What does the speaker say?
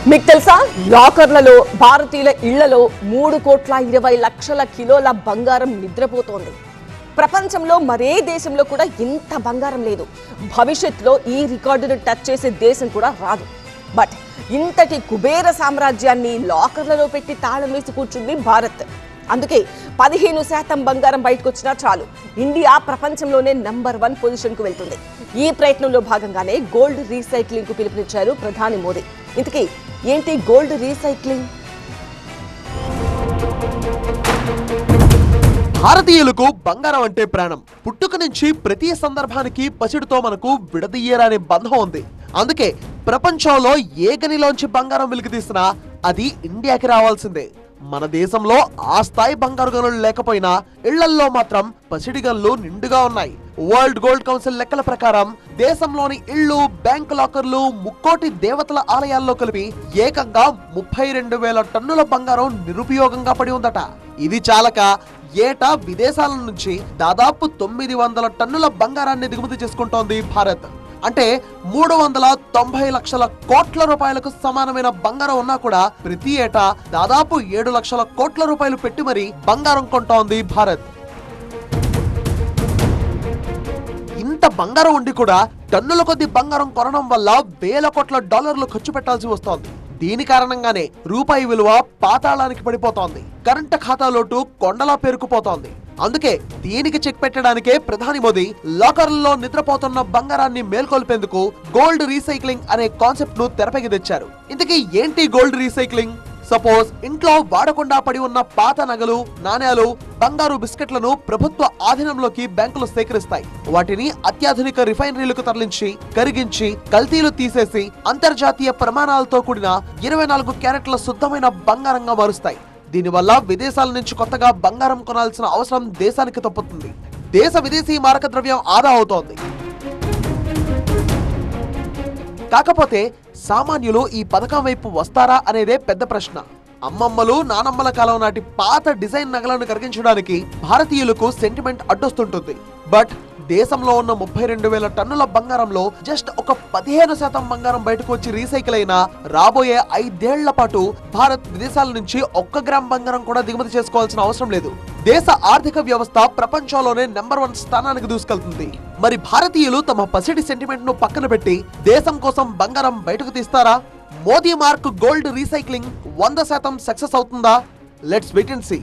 మీకు తెలుసా, లాకర్లలో భారతీయుల ఇళ్లలో 3,20,00,000 కిలోల బంగారం నిద్రపోతోంది. ప్రపంచంలో మరే దేశంలో కూడా ఇంత బంగారం లేదు. భవిష్యత్తులో ఈ రికార్డును టచ్ చేసే దేశం కూడా రాదు. బట్ ఇంతటి కుబేర సామ్రాజ్యాన్ని లాకర్లలో పెట్టి తాళం వేసి కూర్చుంది భారత్. అందుకే 15% బంగారం బయటకు వచ్చినా చాలు, ఇండియా ప్రపంచంలోనే నంబర్ 1 పొజిషన్కు వెళ్తుంది. ఈ ప్రయత్నంలో భాగంగానే గోల్డ్ రీసైక్లింగ్ కు పిలుపునిచ్చారు ప్రధాని మోదీ. ఇంతకీ ఏంటి గోల్డ్ రీసైక్లింగ్? భారతీయులకు బంగారం అంటే ప్రాణం. పుట్టుక నుంచి ప్రతి సందర్భానికి పసిడితో మనకు విడదీయరాని బంధం ఉంది. అందుకే ప్రపంచంలో ఏ గనిలోంచి బంగారం వెలికి తీసినా అది ఇండియాకి రావాల్సిందే. మన దేశంలో ఆ స్థాయి బంగారు గనులు లేకపోయినా ఇళ్లల్లో మాత్రం పసిడి గనులు నిండుగా ఉన్నాయి. వరల్డ్ గోల్డ్ కౌన్సిల్ లెక్కల ప్రకారం దేశంలోని ఇళ్లు, బ్యాంకు లాకర్లు, 3 కోటి దేవతల ఆలయాల్లో కలిపి ఏకంగా 32,000 టన్నుల బంగారం నిరుపయోగంగా పడి ఉందట. ఇది చాలక ఏటా విదేశాల నుంచి దాదాపు 900 టన్నుల బంగారాన్ని దిగుమతి చేసుకుంటోంది భారత్. అంటే 390 లక్షల కోట్ల రూపాయలకు సమానమైన బంగారం ఉన్నా కూడా ప్రతి ఏటా దాదాపు 7 లక్షల కోట్ల రూపాయలు పెట్టి మరీ బంగారం కొంటోంది భారత్. ఇంత బంగారం ఉండి కూడా టన్నుల కొద్ది బంగారం కొనడం వల్ల వేల కోట్ల డాలర్లు ఖర్చు పెట్టాల్సి వస్తోంది. దీని కారణంగానే రూపాయి విలువ పాతాళానికి పడిపోతోంది. కరెంటు ఖాతాలోటు కొండలా పేరుకుపోతోంది. అందుకే దీనికి చెక్ పెట్టడానికే ప్రధాని మోదీ లాకర్లలో నిద్రపోతున్న బంగారాన్ని మేల్కొల్పేందుకు గోల్డ్ రీసైక్లింగ్ అనే కాన్సెప్ట్ ను తెరపైకి తెచ్చారు. ఇంతకీ ఏంటి గోల్డ్ రీసైక్లింగ్? సపోజ్ ఇంట్లో వాడకుండా పడి ఉన్న పాత నగలు, నాణ్యాలు, బంగారు బిస్కెట్లను ప్రభుత్వ ఆధీనంలోకి బ్యాంకులు సేకరిస్తాయి. వాటిని అత్యాధునిక రిఫైనరీలకు తరలించి కరిగించి కల్తీలు తీసేసి అంతర్జాతీయ ప్రమాణాలతో కూడిన 24 క్యారెట్ల శుద్ధమైన బంగారంగా మారుస్తాయి. దీనివల్ల విదేశాల నుంచి కొత్తగా బంగారం కొనాల్సిన అవసరం దేశానికి తప్పుతుంది. దేశ విదేశీ మారక ద్రవ్యం ఆదా అవుతోంది. కాకపోతే సామాన్యులు ఈ పథకం వైపు వస్తారా అనేదే పెద్ద ప్రశ్న. అమ్మమ్మలు, నానమ్మల కాలం నాటి పాత డిజైన్ నగలను కరిగించడానికి భారతీయులకు సెంటిమెంట్ అడ్డొస్తుంటుంది. బట్ దేశంలో ఉన్న 32,000 టన్నుల బంగారంలో జస్ట్ ఒక 15% బంగారం బయటకు వచ్చి రీసైకిల్ అయినా రాబోయే 5 ఏళ్ల పాటు భారత్ విదేశాల నుంచి 1 గ్రామ్ బంగారం కూడా దిగుమతి చేసుకోవాల్సిన అవసరం లేదు. దేశ ఆర్థిక వ్యవస్థ ప్రపంచంలోనే నంబర్ 1 స్థానానికి దూసుకెళ్తుంది. మరి భారతీయులు తమ పసిడి సెంటిమెంట్ ను పక్కన పెట్టి దేశం కోసం బంగారం బయటకు తీస్తారా? Modi mark gold recycling 100% success అవుతుందా? Let's wait and see.